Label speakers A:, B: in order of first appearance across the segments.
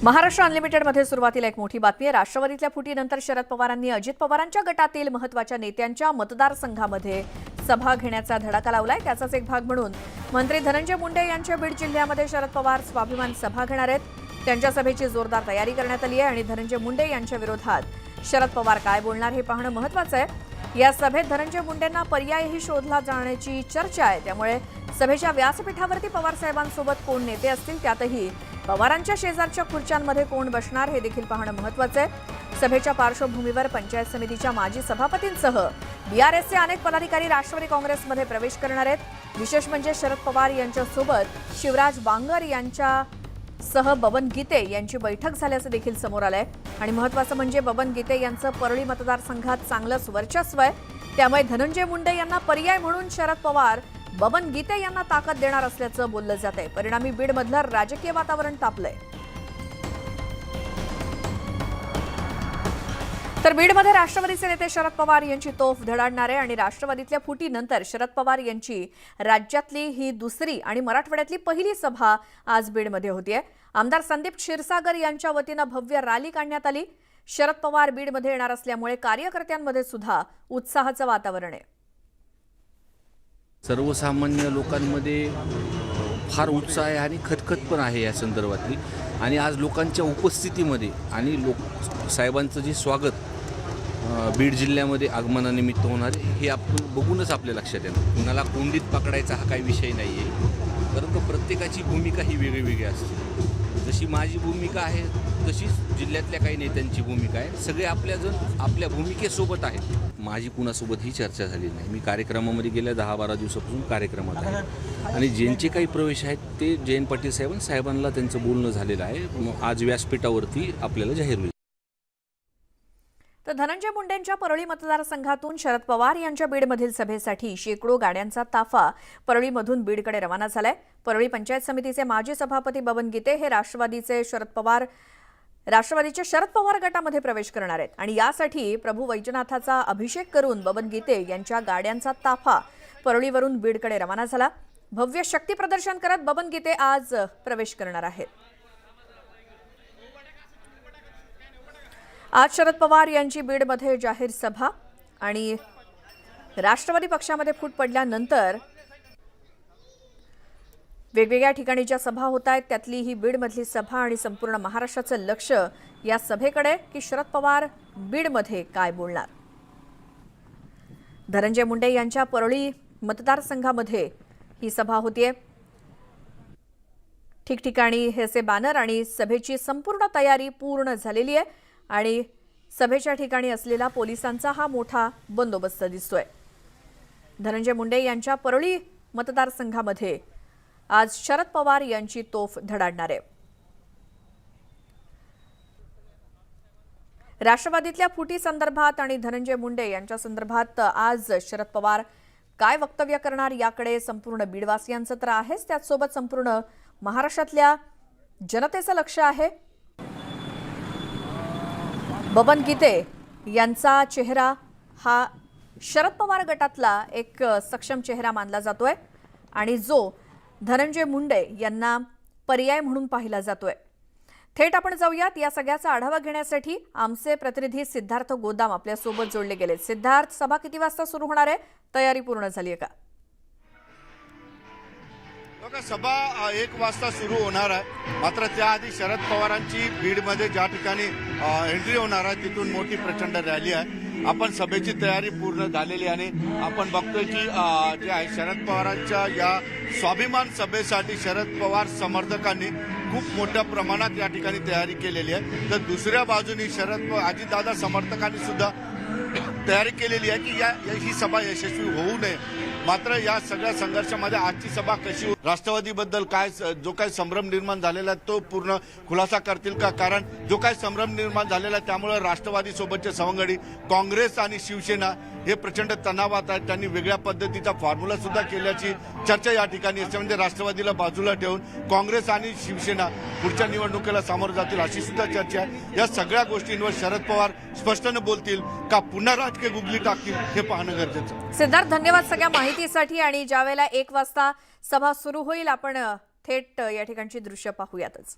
A: महाराष्ट्र अनलिमिटेडमध्ये सुरुवातीला एक मोठी बातमी आहे। राष्ट्रवादीतल्या फुटीनंतर शरद पवारांनी अजित पवारांच्या गटातील महत्त्वाच्या नेत्यांच्या मतदारसंघामध्ये सभा घेण्याचा धडाका लावलाय। त्याचाच एक भाग म्हणून मंत्री धनंजय मुंडे यांच्या बीड जिल्ह्यामध्ये शरद पवार स्वाभिमान सभा घेणार आहेत। त्यांच्या सभेची जोरदार तयारी करण्यात आली आहे आणि धनंजय मुंडे यांच्या विरोधात शरद पवार काय बोलणार हे पाहणं महत्त्वाचं आहे। या सभेत धनंजय मुंडेंना पर्यायही शोधला जाण्याची चर्चा आहे। त्यामुळे सभेच्या व्यासपीठावरती पवार साहेबांसोबत कोण नेते असतील, त्यातही पवारांच्या शेजारच्या खुर्च्यांमध्ये कोण बसणार हे देखील पाहणं महत्त्वाचं आहे। सभेच्या पार्श्वभूमीवर पंचायत समितीच्या माजी सभापतींसह बीआरएसचे अनेक पदाधिकारी राष्ट्रवादी काँग्रेसमध्ये प्रवेश करणार आहेत। विशेष म्हणजे शरद पवार यांच्यासोबत शिवराज बांगर यांच्यासह बबन गीते यांची बैठक झाल्याचं देखील समोर आलंय आणि महत्त्वाचं म्हणजे बबन गीते यांचं परळी मतदारसंघात चांगलंच वर्चस्व आहे। त्यामुळे धनंजय मुंडे यांना पर्याय म्हणून शरद पवार बबन गीते यांना ताकद देणार असल्याचं बोललं जात आहे। परिणामी बीडमधलं राजकीय वातावरण तापलंय। तर बीडमध्ये राष्ट्रवादीचे नेते शरद पवार यांची तोफ धडाडणार आहे आणि राष्ट्रवादीतल्या फुटीनंतर शरद पवार यांची राज्यातली ही दुसरी आणि मराठवाड्यातली पहिली सभा आज बीडमध्ये होतीये। आमदार संदीप क्षीरसागर यांच्या वतीनं भव्य रॅली काढण्यात आली। शरद पवार बीडमध्ये येणार असल्यामुळे कार्यकर्त्यांमध्ये सुद्धा उत्साहाचं वातावरण आहे।
B: सर्वसामान्य लोकांमध्ये फार उत्साह आहे आणि खतखत पण आहे या संदर्भातली। आणि आज लोकांच्या उपस्थितीमध्ये आणि साहेबांचं जे स्वागत बीड जिल्ह्यामध्ये आगमनानिमित्त होणार हे आपण बघूनच आपल्या लक्षात येणार। कुणाला कोंडीत पकडायचा हा काही विषय नाही आहे, परंतु प्रत्येकाची भूमिका ही वेगळी असते। जशी माझी भूमिका आहे तशीच जिल्ह्यातल्या काही नेत्यांची भूमिका आहे। सगळे आपल्या भूमिकेसोबत आहेत। माझी कुणासोबत ही चर्चा झाली नाही। मी कार्यक्रमामध्ये गेल्या 10-12 दिवसापासून कार्यक्रमात आहे आणि ज्यांचे काही प्रवेश आहेत ते जयंत पाटील साहेबांना त्यांचं बोलणं झालेलं आहे। आज व्यासपीठावरती आपल्याला जाहीर होईल।
A: तर धनंजय मुंडेंच्या परळी मतदारसंघातून शरद पवार यांच्या बीडमधील सभेसाठी शेकडो गाड्यांचा ताफा परळीमधून बीडकडे रवाना झालाय। परळी पंचायत समितीचे माजी सभापती बबन गीते हे राष्ट्रवादीचे शरद पवार गटामध्ये प्रवेश करणार आहेत आणि यासाठी प्रभू वैजनाथाचा अभिषेक करून बबन गीते यांच्या गाड्यांचा ताफा परळीवरून बीडकडे रवाना झाला। भव्य शक्ती प्रदर्शन करत बबन गीते आज प्रवेश करणार आहेत। आज शरद पवार यांची बीडमध्ये जाहीर सभा आणि राष्ट्रवादी पक्षामध्ये फूट पडल्यानंतर वेगवेगळ्या ठिकाणी ज्या सभा होत आहेत त्यातली ही बीडमधली सभा आणि संपूर्ण महाराष्ट्राचं लक्ष या सभेकडे की शरद पवार बीडमध्ये काय बोलणार। धनंजय मुंडे यांच्या परळी मतदारसंघामध्ये ही सभा होतीये। ठिकठिकाणी हेसे बॅनर आणि सभेची संपूर्ण तयारी पूर्ण झालेली आहे आणि सभेच्या ठिकाणी असलेला पोलिसांचा हा मोठा बंदोबस्त दिसतोय। धनंजय मुंडे यांच्या परळी मतदारसंघामध्ये आज शरद पवार यांची तोफ धडाडणार आहे। राष्ट्रवादीतल्या फुटी संदर्भात आणि धनंजय मुंडे यांच्या संदर्भात आज शरद पवार काय वक्तव्य करणार याकडे संपूर्ण बीडवासियांचं तर आहेच, त्याचसोबत संपूर्ण महाराष्ट्रातल्या जनतेचं लक्ष आहे। बबन गीते यांचा चेहरा हा शरद पवार गटातला एक सक्षम चेहरा मानला जातोय आणि जो धनंजय मुंडे यांना पर्याय म्हणून पाहिला जातोय। थेट आपण जाऊयात या सगळ्याचा आढावा घेण्यासाठी आमचे प्रतिनिधी सिद्धार्थ गोदाम आपल्या सोबत जोडले गेले। सिद्धार्थ, सभा किती वाजता सुरू होणार आहे? तयारी पूर्ण झाली आहे का?
C: सभा 1 वाजता सुरू होणार आहे, मात्र त्याआधी शरद पवारांची बीडमध्ये ज्या ठिकाणी एंट्री होणार आहे तिथून मोठी प्रचंड रॅली आहे। आपण सभेची तयारी पूर्ण झालेली आणि आपण बघतोय की जे आहे शरद पवारांच्या या स्वाभिमान सभेसाठी शरद पवार समर्थकांनी खूप मोठ्या प्रमाणात या ठिकाणी तयारी केलेली आहे। तर दुसऱ्या बाजूनी अजितदादा समर्थकांनी सुद्धा तयारी केलेली आहे की ही सभा यशस्वी होऊ नये। मात्र या सगळ्या संघर्षामध्ये आजची सभा कशी राष्ट्रवादीबद्दल जो काही संभ्रम निर्माण झालेला आहे तो पूर्ण खुलासा करतील का? कारण जो काही संभ्रम निर्माण झालेला आहे त्यामुळे राष्ट्रवादी सोबतचे सवंगडी काँग्रेस आणि शिवसेना हे प्रचंड तणावात आहेत। त्यांनी वेगळ्या पद्धतीचा फॉर्म्युला सुद्धा केल्याची चर्चा या ठिकाणी असते। म्हणजे राष्ट्रवादीला बाजूला ठेवून काँग्रेस आणि शिवसेना पुढच्या निवडणुकीला सामोरं जातील अशी सुद्धा चर्चा आहे। या सगळ्या गोष्टींवर शरद पवार स्पष्टपणे बोलतील का पुन्हा राजकीय गुगली टाकतील हे पाहणं गरजेचं आहे।
A: सिद्धार्थ, धन्यवाद सगळ्या माहितीसाठी आणि ज्यावेळेला 1 वाजता सभा सुरू होईल आपण थेट या ठिकाणची दृश्य पाहूयातच।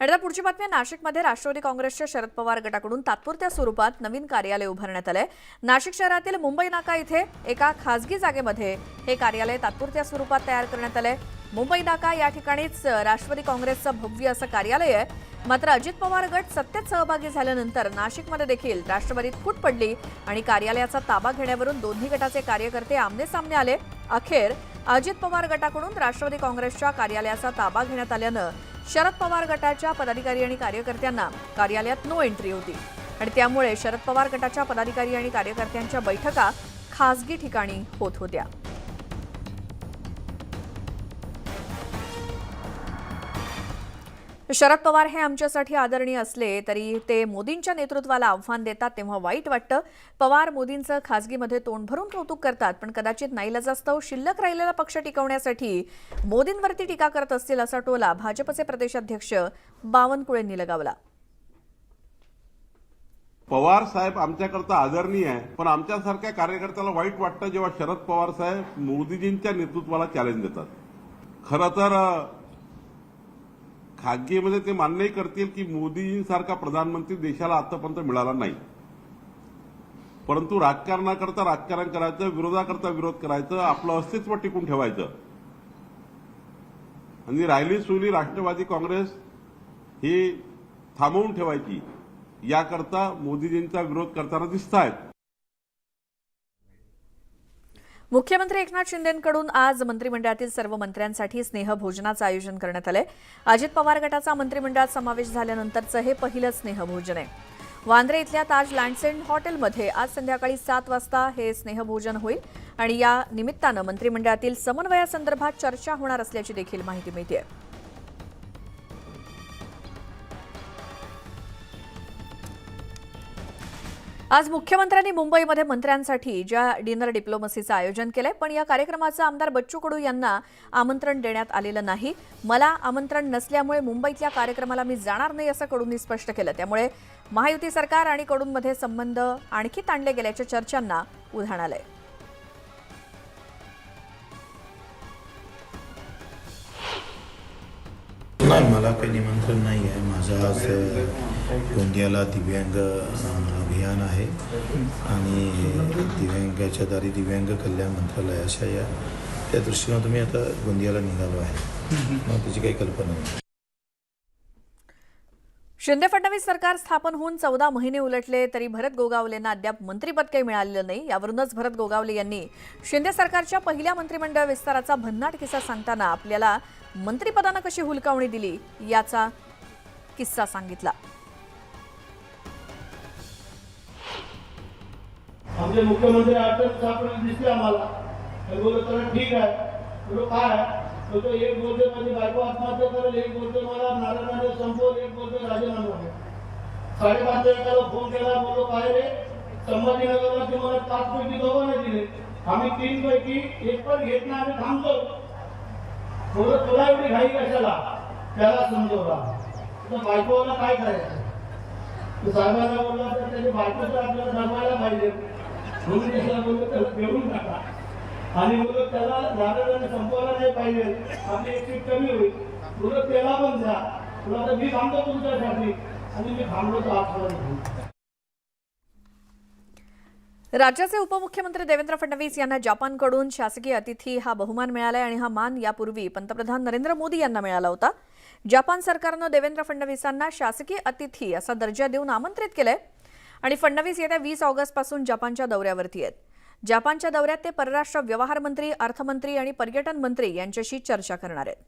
A: आणि आता पुढची बातमी नाशिकमध्ये राष्ट्रवादी काँग्रेसच्या शरद पवार गटाकडून तात्पुरत्या स्वरूपात नवीन कार्यालय उभारण्यात आलंय। नाशिक शहरातील मुंबई नाका इथे एका खासगी जागेमध्ये हे कार्यालय तात्पुरत्या स्वरूपात तयार करण्यात आलंय। मुंबई नाका या ठिकाणीच राष्ट्रवादी काँग्रेसचं भव्य असं कार्यालय आहे। मात्र अजित पवार गट सत्तेत सहभागी झाल्यानंतर नाशिकमध्ये देखील राष्ट्रवादीत फूट पडली आणि कार्यालयाचा ताबा घेण्यावरून दोन्ही गटाचे कार्यकर्ते आमने-सामने आले। अखेर अजित पवार गटाकडून राष्ट्रवादी काँग्रेसच्या कार्यालयाचा ताबा घेण्यात आल्यानं शरद पवार गटाच्या पदाधिकारी आणि कार्यकर्त्यांना कार्यालयात नो एंट्री होती आणि त्यामुळे शरद पवार गटाच्या पदाधिकारी आणि कार्यकर्त्यांच्या बैठका खासगी ठिकाणी होत होत्या। शरद पवार हे आमच्यासाठी आदरणीय असले तरी ते मोदींच्या नेतृत्वाला आव्हान देतात तेव्हा वाईट वाटतं। पवार मोदींचं खासगीमध्ये तोंड भरून कौतुक करतात, पण कदाचित नाईलाजास्तव शिल्लक राहिलेला पक्ष टिकवण्यासाठी मोदींवरती टीका करत असतील असा टोला भाजपचे प्रदेशाध्यक्ष बावनकुळेंनी लगावला।
D: पवार साहेब आमच्याकरता आदरणीय आहे, पण आमच्यासारख्या कार्यकर्त्याला वाईट वाटतं जेव्हा शरद पवार साहेब मोदीजींच्या नेतृत्वाला चॅलेंज देतात। खरं तर खासगीमध्ये ते मान्यही करतील की मोदीजींसारखा प्रधानमंत्री देशाला आतापर्यंत मिळाला नाही, परंतु राजकारणाकरता राजकारण करायचं, विरोधाकरता विरोध करायचं, आपलं अस्तित्व टिकून ठेवायचं आणि राहिली सुली राष्ट्रवादी काँग्रेस ही थांबवून ठेवायची याकरता मोदीजींचा विरोध करताना दिसत आहेत।
A: मुख्यमंत्री एकनाथ शिंदेंकडून आज मंत्रिमंडळातील सर्व मंत्र्यांसाठी स्नेहभोजनाचं आयोजन करण्यात आलंय। अजित पवार गटाचा मंत्रिमंडळात समावेश झाल्यानंतरचं हे पहिलं स्नेहभोजन आहे। वांद्रे इथल्या ताज लँडसेंड हॉटेलमध्ये आज संध्याकाळी 7 वाजता हे स्नेहभोजन होईल आणि या निमित्तानं मंत्रिमंडळातील समन्वयासंदर्भात चर्चा होणार असल्याची देखील माहिती मिळते। आज मुख्यमंत्र्यांनी मुंबईमध्ये मंत्र्यांसाठी ज्या डिनर डिप्लोमसीचं आयोजन केलंय, पण या कार्यक्रमाचं आमदार बच्चू कडू यांना आमंत्रण देण्यात आलेलं नाही। मला आमंत्रण नसल्यामुळे मुंबईतल्या कार्यक्रमाला मी जाणार नाही असं कडूंनी स्पष्ट केलं। त्यामुळे महायुती सरकार आणि कडूंमध्ये संबंध आणखी ताणले गेल्याच्या चर्चांना उधाण आलंय।
E: नाही, मला काही निमंत्रण नाही आहे। माझं आज गोंदियाला दिव्यांग अभियान आहे आणि दिव्यांगाच्या दारी दिव्यांग कल्याण मंत्रालय अशा त्या दृष्टीनं तुम्ही आता गोंदियाला निघालो आहे, मग त्याची काही कल्पना नाही।
A: शिंदे फडणवीस सरकार स्थापन होऊन 14 महिने उलटले तरी भरत गोगावलेंना अद्याप मंत्रिपद काही मिळालेलं नाही। यावरूनच भरत गोगावले यांनी शिंदे सरकारच्या पहिल्या मंत्रिमंडळ विस्ताराचा भन्नाट किस्सा सांगताना आपल्याला मंत्रिपदानं कशी हुलकावणी दिली याचा किस्सा सांगितला।
F: आमचे मुख्यमंत्री अटक सापडले दिसले आम्हाला, बोललो तर ठीक आहे, बोललो काय तो एक बोलते माझी बायको आत्महत्या करेल, एक बोलते मला नारायण संपवल, एक बोलते राजीनामा दे। 5:30 एकाला फोन केला, बोललो काय रे संभाजीनगरला तुम्हाला 5 पैकी दोघांना दिले, आम्ही 3 पैकी 1 पण घेत नाही, आम्ही थांबतो। बोललो तुला एवढी घाई कशाला, त्याला समजवला तर बायकोला काय करायचं। तो साहेबांना बोलला तर त्याची बायको तर आपल्याला जमायला पाहिजे म्हणून त्याला बोललो त्याला घेऊन टाका आणि बोललो त्याला नारायणाने संपवायला नाही पाहिजे, आपली एक सीट कमी होईल, बोललो त्याला पण जा, तुला तर मी थांबतो तुमच्यासाठी आणि मी थांबलो तर आजपर्यंत।
A: राज्याचे उपमुख्यमंत्री देवेंद्र फडणवीस यांना जपानकडून शासकीय अतिथी हा बहुमान मिळालाय आणि हा मान यापूर्वी पंतप्रधान नरेंद्र मोदी यांना मिळाला होता। जपान सरकारनं देवेंद्र फडणवीसांना शासकीय अतिथी असा दर्जा देऊन आमंत्रित केलंय आणि फडणवीस येत्या 20 ऑगस्टपासून जपानच्या दौऱ्यावरती आहेत। जपानच्या दौऱ्यात ते परराष्ट्र व्यवहार मंत्री, अर्थमंत्री आणि पर्यटन मंत्री यांच्याशी चर्चा करणार आहेत।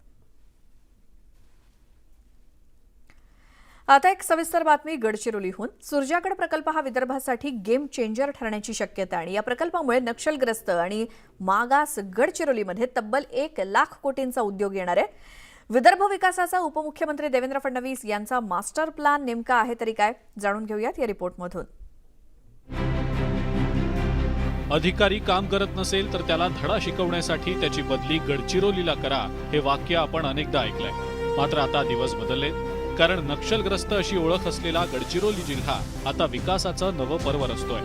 A: आता एक सविस्तर बातमी गडचिरोलीहून। सुरजागड प्रकल्प हा विदर्भासाठी गेम चेंजर ठरण्याची शक्यता आणि या प्रकल्पामुळे नक्षलग्रस्त आणि मागास गडचिरोलीमध्ये तब्बल 1 लाख कोटींचा उद्योग येणार आहे। विदर्भ विकासाचा उपमुख्यमंत्री देवेंद्र फडणवीस यांचा मास्टर प्लॅन नेमका आहे तरी काय, जाणून घेऊयात या रिपोर्टमधून।
G: अधिकारी काम करत नसेल तर त्याला धडा शिकवण्यासाठी त्याची बदली गडचिरोलीला करा, हे वाक्य आपण अनेकदा ऐकलंय। मात्र आता दिवस बदलले, कारण नक्षलग्रस्त अशी ओळख असलेला गडचिरोली जिल्हा आता विकासाचं नवं पर्व रचतोय।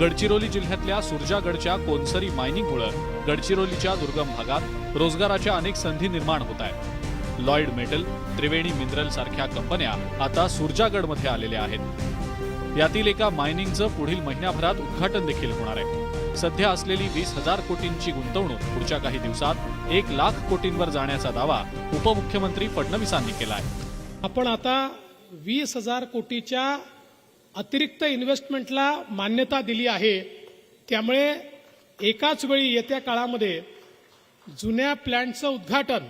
G: गडचिरोली जिल्ह्यातल्या सुरजागडच्या कोनसरी मायनिंगमुळे गडचिरोलीच्या दुर्गम भागात रोजगाराच्या अनेक संधी निर्माण होत आहेत। लॉयड मेटल, त्रिवेणी मिनरल सारख्या कंपन्या आता सुरजागडमध्ये आलेल्या आहेत. यातील एका मायनिंगचं पुढील महिन्याभरात उद्घाटन देखील होणार आहे. सध्या असलेली 20,000 कोटींची गुंतवणूक पुढच्या काही दिवसात 1,00,000 कोटींवर जाण्याचा दावा उपमुख्यमंत्री फडणवीसांनी केला आहे.
H: आपण आता 20,000 कोटीच्या अतिरिक्त इन्व्हेस्टमेंटला मान्यता दिली आहे. त्यामुळे एकाच वेळी येत्या काळामध्ये जुन्या प्लॅन्टचं उद्घाटन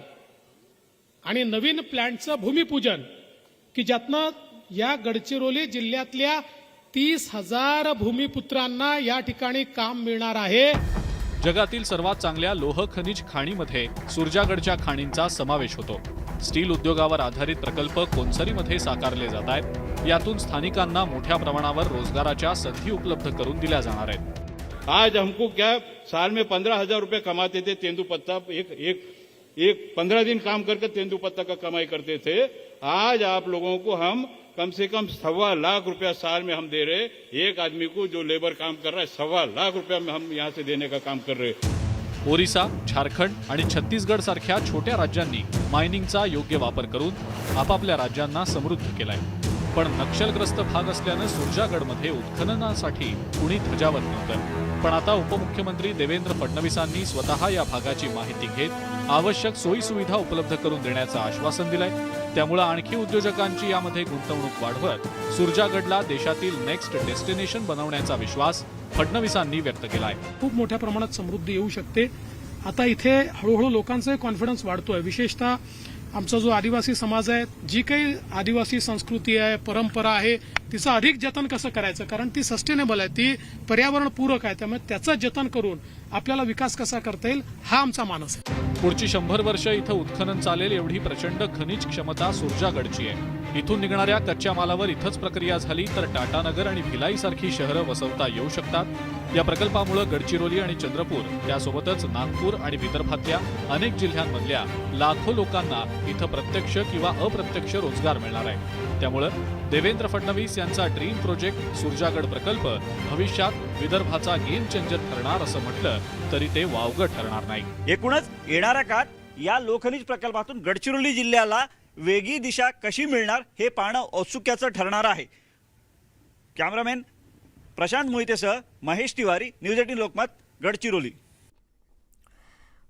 H: आणि नवीन प्लॅन्टचं भूमिपूजन की ज्यातनं या गडचिरोली जिल्ह्यातल्या 30,000 भूमिपुत्रांना या ठिकाणी काम मिळणार आहे.
G: जगातील सर्वात चांगल्या लोह खनिज खाणीमध्ये सुरजागडच्या खाणींचा समावेश होतो. स्टील उद्योगावर आधारित प्रकल्प कोनसरीमध्ये साकारले जात आहेत. यातून स्थानिकांना मोठ्या प्रमाणावर रोजगाराच्या संधी उपलब्ध करून दिल्या जाणार आहेत.
I: आज हमको क्या साल में 15,000 रुपए कमाते थे तेंदुपत्ता, एक 15 दिन काम करके तेंदुपत्ता का कमाई करते थे. आज आप लोगों को हम कम से कम 1,15,00,000 रुपया साल में हम दे रहे. एक आदमी को जो लेबर काम कर रहा है 1,15,00,000 रुपया में हम यहाँ से देने का काम कर रहे.
G: ओरिसा, झारखंड आणि छत्तीसगड सारख्या छोट्या राज्यांनी मायनिंगचा योग्य वापर करून आपापल्या राज्यांना समृद्ध केलाय. पण नक्षलग्रस्त भाग असल्यानं सुरजागडमध्ये उत्खननासाठी कुणी धजावत नव्हतं. पण आता उपमुख्यमंत्री देवेंद्र फडणवीसांनी स्वतः या भागाची माहिती घेत आवश्यक सोयीसुविधा उपलब्ध करून देण्याचं आश्वासन दिलंय. त्यामुळे आणखी उद्योजकांची यामध्ये गुंतवणूक वाढवत सुरजागडला देशातील नेक्स्ट डेस्टिनेशन बनवण्याचा विश्वास फडणवीसांनी व्यक्त केलाय.
H: खूप मोठ्या प्रमाणात समृद्धी येऊ शकते. आता इथे हळूहळू लोकांचा कॉन्फिडन्स वाढतोय. विशेषतः आमचा जो आदिवासी समाज आहे, जी काही आदिवासी संस्कृती आहे, परंपरा आहे, तिचं अधिक जतन कसं करायचं, कारण ती सस्टेनेबल आहे, ती पर्यावरणपूरक आहे. त्यामुळे त्याचं जतन करून आपल्याला विकास कसा करता येईल हा आमचा मानस आहे.
G: पुढची 100 वर्ष इथं उत्खनन चालेल एवढी प्रचंड खनिज क्षमता सुरजागडची आहे. इथून निघणाऱ्या कच्च्या मालावर इथंच प्रक्रिया झाली तर टाटानगर आणि भिलाई सारखी शहरं वसवता येऊ शकतात. या प्रकल्पामुळे गडचिरोली आणि चंद्रपूर त्यासोबतच नागपूर आणि विदर्भातल्या अनेक जिल्ह्यांमधल्या लाखो लोकांना इथं प्रत्यक्ष किंवा अप्रत्यक्ष रोजगार मिळणार आहे. त्यामुळे देवेंद्र फडणवीस यांचा ड्रीम प्रोजेक्ट सुरजागड प्रकल्प भविष्यात विदर्भाचा गेम चेंजर ठरणार असं म्हटलं तरी ते वावगं ठरणार नाही.
J: एकूणच येणाऱ्या काळात या लोखनिज प्रकल्पातून गडचिरोली जिल्ह्याला वेगळी दिशा कशी मिळणार हे पाहणं औत्सुक्याचं ठरणार आहे. कॅमेरामॅन प्रशांत मोहितेसह महेश तिवारी, न्यूज 18 लोकमत, गडचिरोली.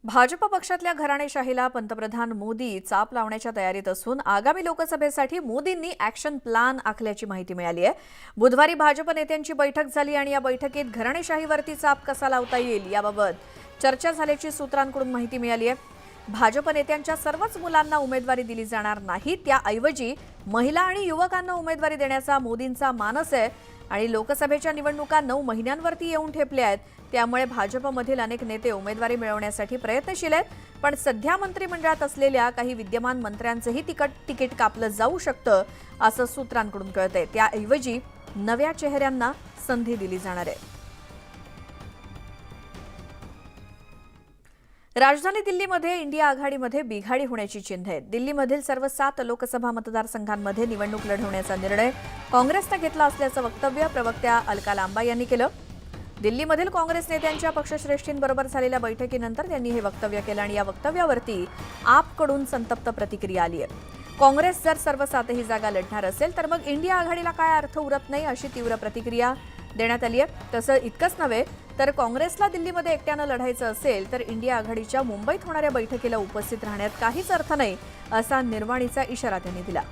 A: भाजप पक्षातल्या घराणेशाहीला पंतप्रधान मोदी चाप लावण्याच्या तयारीत असून आगामी लोकसभेसाठी मोदींनी ॲक्शन प्लॅन आखल्याची माहिती मिळाली आहे. बुधवारी भाजप नेत्यांची बैठक झाली आणि या बैठकीत घराणेशाहीवरती चाप कसा लावता येईल याबाबत चर्चा झाल्याची सूत्रांकडून माहिती मिळाली आहे. भाजप नेत्यांच्या सर्वच मुलांना उमेदवारी दिली जाणार नाही, त्याऐवजी महिला आणि युवकांना उमेदवारी देण्याचा मोदींचा मानस आहे. आणि लोकसभेच्या निवडणुका 9 महिन्यांवरती येऊन ठेपल्या आहेत. त्यामुळे भाजपमधील अनेक नेते उमेदवारी मिळवण्यासाठी प्रयत्नशील आहेत. पण सध्या मंत्रिमंडळात असलेल्या काही विद्यमान मंत्र्यांचंही तिकीट कापलं जाऊ शकतं असं सूत्रांकडून कळतंय. त्याऐवजी नव्या चेहऱ्यांना संधी दिली जाणार आहे. राजधानी दिल्लीमध्ये इंडिया आघाडीमध्ये बिघाडी होण्याची चिन्हे आहेत. दिल्लीमधील सर्व 7 लोकसभा मतदारसंघांमध्ये निवडणूक लढवण्याचा निर्णय काँग्रेसनं घेतला असल्याचं वक्तव्य प्रवक्त्या अलका लांबा यांनी केलं. दिल्लीमधील काँग्रेस नेत्यांच्या पक्षश्रेष्ठींबरोबर झालेल्या बैठकीनंतर त्यांनी हे वक्तव्य केलं आणि या वक्तव्यावरती आपकडून संतप्त प्रतिक्रिया आली आहे. काँग्रेस जर सर्व 7ही जागा लढणार असेल तर मग इंडिया आघाडीला काय अर्थ उरत नाही अशी तीव्र प्रतिक्रिया देण्यात आली आहे. तसं इतकंच नव्हे तर काँग्रेसला दिल्लीमध्ये एकट्यानं लढायचं असेल तर इंडिया आघाडीच्या मुंबईत होणाऱ्या बैठकीला उपस्थित राहण्यात काहीच अर्थ नाही असा निर्वाणीचा इशारा त्यांनी दिला.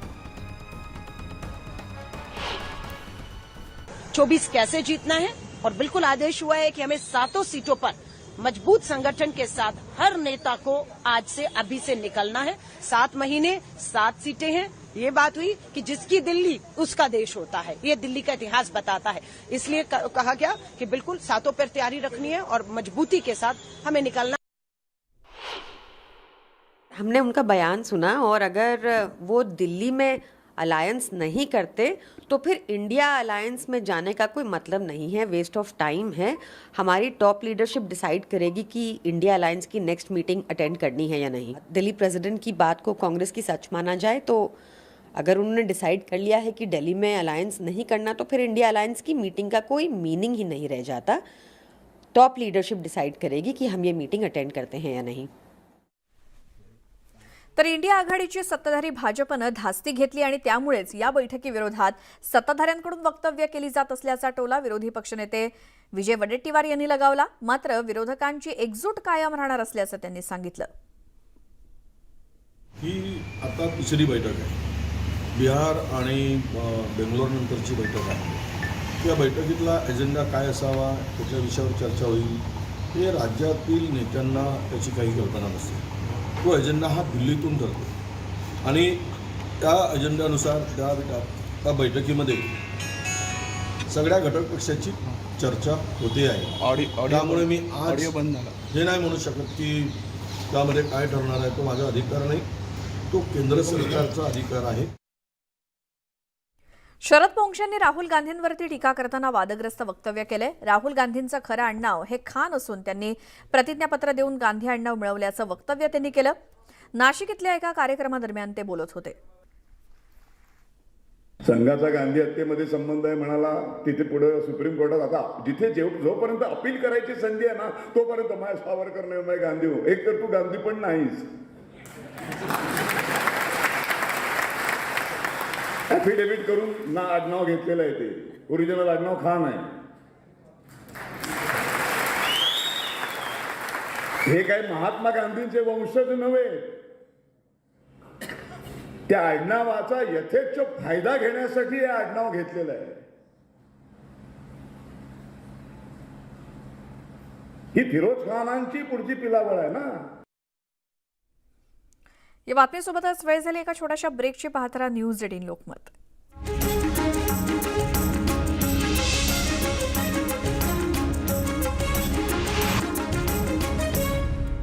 K: 24 कैसे जीतना है और बिल्कुल आदेश हुआ है कि हमें 7 सीटों पर मजबूत संगठन के साथ हर नेता को आज से अभी से निकलना है. 7 महीने 7 सीटें हैं. ये बात हुई कि जिसकी दिल्ली उसका देश होता है, ये दिल्ली का इतिहास बताता है. इसलिए कहा गया कि बिल्कुल 7 पर तैयारी रखनी है और मजबूती के साथ हमें निकलना.
L: हमने उनका बयान सुना और अगर वो दिल्ली में अलायंस नहीं करते तो फिर इंडिया अलायंस में जाने का कोई मतलब नहीं है, वेस्ट ऑफ टाइम है. हमारी टॉप लीडरशिप डिसाइड करेगी कि इंडिया अलायंस की नेक्स्ट मीटिंग अटेंड करनी है या नहीं. दिल्ली प्रेसिडेंट की बात को कांग्रेस की सच माना जाए तो अगर उन्होंने डिसाइड कर लिया है कि दिल्ली में अलायंस नहीं करना तो फिर इंडिया अलायंस की मीटिंग का कोई मीनिंग ही नहीं रह जाता. टॉप लीडरशिप डिसाइड करेगी कि हम ये मीटिंग अटेंड करते हैं या नहीं.
A: तर इंडिया आघाडीची सत्ताधारी भाजपनं धास्ती घेतली आणि त्यामुळेच या बैठकीविरोधात सत्ताधाऱ्यांकडून वक्तव्य केली जात असल्याचा टोला विरोधी पक्षनेते विजय वडेट्टीवार यांनी लगावला. मात्र विरोधकांची एकजूट कायम राहणार असल्याचं त्यांनी सांगितलं.
M: ही आता तिसरी बैठक आहे. बिहार आणि बेंगलोर नंतरची बैठक आहे. या बैठकीतला एजेंडा काय असावा, कुठल्या विषयावर चर्चा होईल, हे राज्यातील नेत्यांना त्याची काही कल्पना नसते. तो एजेंडा हा दिल्लीतून ठरतो आणि त्या एजेंड्यानुसार त्या बैठकीमध्ये सगळ्या घटक पक्षाची चर्चा होते आहे. त्यामुळे मी आज हे नाही म्हणू शकत की त्यामध्ये काय ठरणार आहे. तो माझा अधिकार नाही, तो केंद्र सरकारचा अधिकार आहे.
A: शरद पोंक्षेंनी राहुल गांधींवरती टीका करताना वादग्रस्त वक्तव्य केलंय. राहुल गांधींचं खरं आडनाव हे खान असून त्यांनी प्रतिज्ञापत्र देऊन गांधी आडनाव मिळवल्याचं वक्तव्य त्यांनी केलं. नाशिक इथल्या एका कार्यक्रमादरम्यान ते बोलत होते.
N: संघाचा गांधी हत्येमध्ये संबंध आहे म्हणाला, तिथे पुढे सुप्रीम कोर्टात आता जिथे जोपर्यंत अपील करायची संधी आहे ना, तोपर्यंत माझ्या सावरकर नाही, माझ्या गांधी हो. एक तर तू गांधी पण नाहीस. ॲफिडेव्हिट करून ना आडनाव घेतलेलं आहे, ते ओरिजिनल आडनाव खान आहे. हे काय महात्मा गांधींचे वंशज नव्हे. त्या आडनावाचा यथेच्छ फायदा घेण्यासाठी हे आडनाव घेतलेलं आहे. ही फिरोज खानांची पुढची पिलावळ आहे ना.
A: या बातमीसोबतच वेळ झाली एका छोट्याशा ब्रेकची. पाहत राहा न्यूज 18 लोकमत.